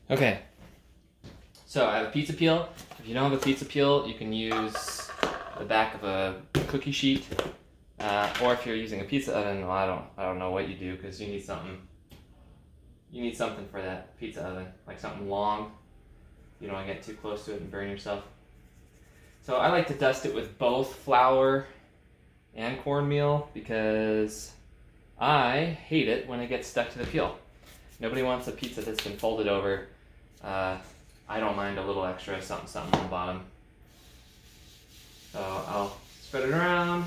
Okay, so I have a pizza peel. If you don't have a pizza peel, you can use the back of a cookie sheet, or if you're using a pizza oven, well, I don't know what you do because you need something. You need something for that pizza oven, like something long. You don't want to get too close to it and burn yourself. So I like to dust it with both flour and cornmeal because I hate it when it gets stuck to the peel. Nobody wants a pizza that's been folded over. I don't mind a little extra something on the bottom. So I'll spread it around,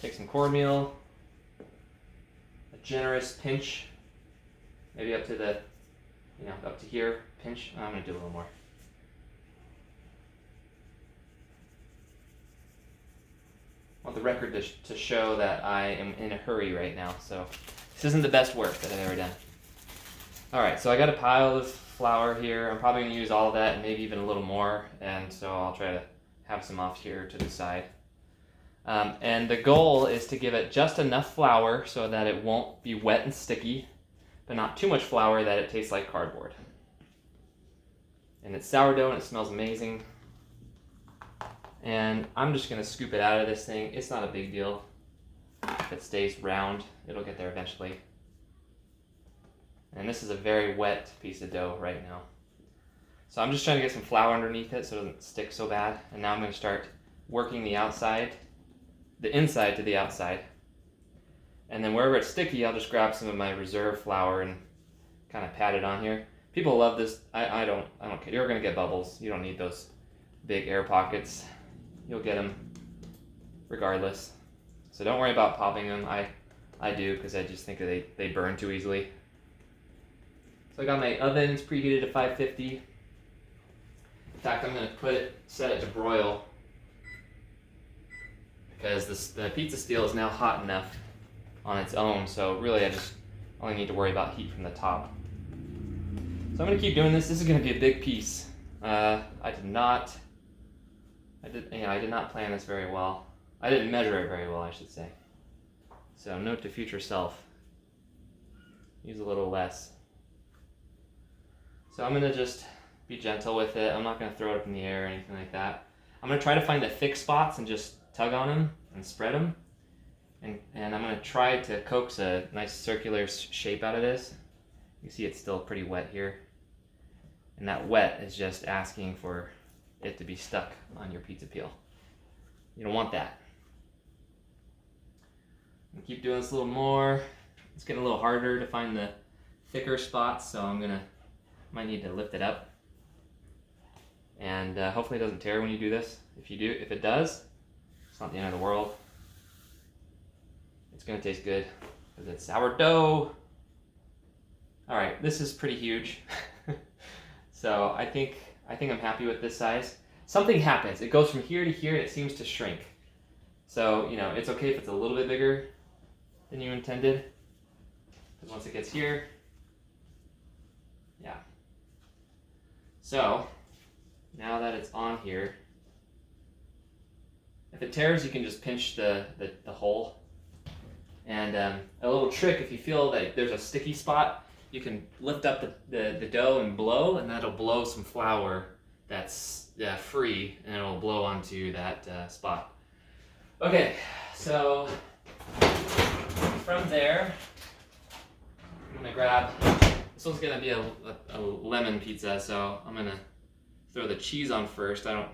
take some cornmeal, a generous pinch, maybe up to the, up to here, pinch. I'm gonna do a little more. I want the record to show that I am in a hurry right now, so this isn't the best work that I've ever done. Alright, so I got a pile of flour here. I'm probably going to use all of that and maybe even a little more, and so I'll try to have some off here to the side. And the goal is to give it just enough flour so that it won't be wet and sticky, but not too much flour that it tastes like cardboard. And it's sourdough and it smells amazing. And I'm just going to scoop it out of this thing. It's not a big deal. If it stays round, it'll get there eventually. And this is a very wet piece of dough right now. So I'm just trying to get some flour underneath it so it doesn't stick so bad. And now I'm going to start working the inside to the outside. And then wherever it's sticky, I'll just grab some of my reserve flour and kind of pat it on here. People love this. I don't care. You're going to get bubbles. You don't need those big air pockets. You'll get them regardless. So don't worry about popping them. I do because I just think that they burn too easily. So I got my ovens preheated to 550. In fact, I'm going to set it to broil because the pizza steel is now hot enough on its own. So really, I just only need to worry about heat from the top. So I'm going to keep doing this. This is going to be a big piece. I did not plan this very well. I didn't measure it very well, I should say. So note to future self. Use a little less. So I'm going to just be gentle with it. I'm not going to throw it up in the air or anything like that. I'm going to try to find the thick spots and just tug on them and spread them. And I'm going to try to coax a nice circular shape out of this. You see it's still pretty wet here. And that wet is just asking for it to be stuck on your pizza peel. You don't want that. I'm going to keep doing this a little more. It's getting a little harder to find the thicker spots, so might need to lift it up. And hopefully it doesn't tear when you do this. If it does, it's not the end of the world. It's going to taste good because it's sourdough. All right, this is pretty huge. So I think I'm happy with this size. Something happens. It goes from here to here and it seems to shrink. So, it's okay if it's a little bit bigger than you intended. Because once it gets here, yeah. So, now that it's on here, if it tears, you can just pinch the hole. And a little trick, if you feel that there's a sticky spot, you can lift up the dough and blow, and that'll blow some flour that's free, and it'll blow onto that spot. Okay, so from there, I'm gonna grab, this one's gonna be a lemon pizza, so I'm gonna throw the cheese on first. I don't,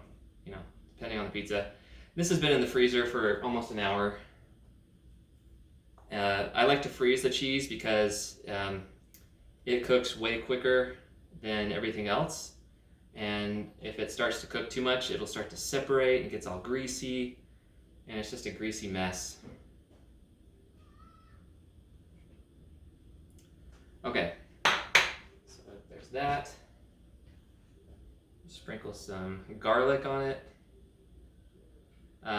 depending on the pizza. This has been in the freezer for almost an hour. I like to freeze the cheese because it cooks way quicker than everything else. And if it starts to cook too much, it'll start to separate and gets all greasy. And it's just a greasy mess. Okay, so there's that. Sprinkle some garlic on it.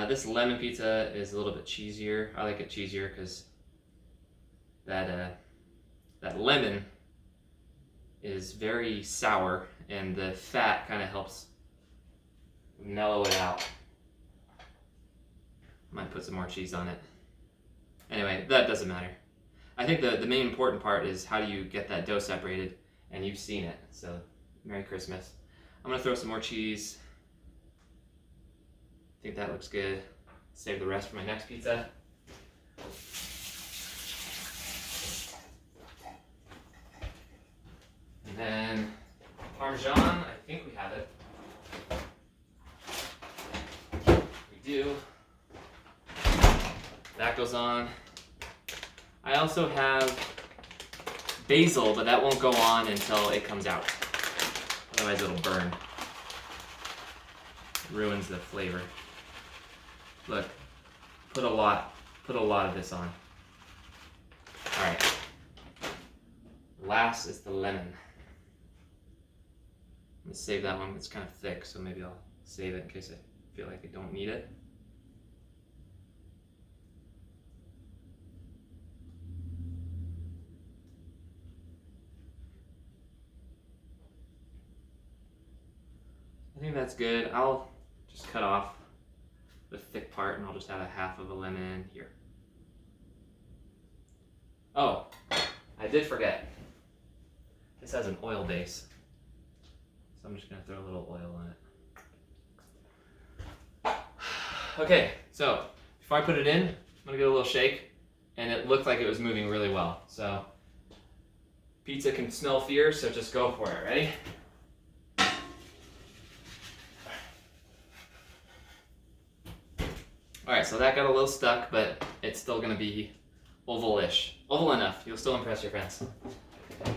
This lemon pizza is a little bit cheesier. I like it cheesier because that lemon is very sour and the fat kind of helps mellow it out. Might put some more cheese on it. Anyway, that doesn't matter. I think the main important part is how do you get that dough separated. and you've seen it. So Merry Christmas. I'm gonna throw some more cheese. I think that looks good. Save the rest for my next pizza. And then Parmesan, I think we have it. We do. That goes on. I also have basil, but that won't go on until it comes out. Otherwise it'll burn. Ruins the flavor. Look, put a lot of this on. All right. Last is the lemon. I'm gonna save that one. It's kind of thick, so maybe I'll save it in case I feel like I don't need it. I think that's good. I'll just cut off the thick part and I'll just add a half of a lemon here. Oh, I did forget. This has an oil base. So I'm just gonna throw a little oil on it. Okay, so before I put it in, I'm gonna give it a little shake, and it looked like it was moving really well. So pizza can smell fear, so just go for it. Ready? All right, so that got a little stuck, but it's still gonna be oval-ish. Oval enough, you'll still impress your friends.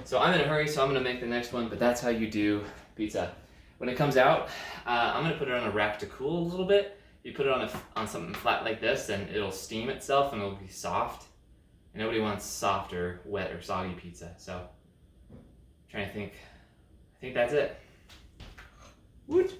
So I'm in a hurry, so I'm gonna make the next one, but that's how you do pizza. When it comes out, I'm gonna put it on a rack to cool a little bit. You put it on something flat like this, and it'll steam itself and it'll be soft. And nobody wants soft or wet or soggy pizza, so I'm trying to think. I think that's it. Woot!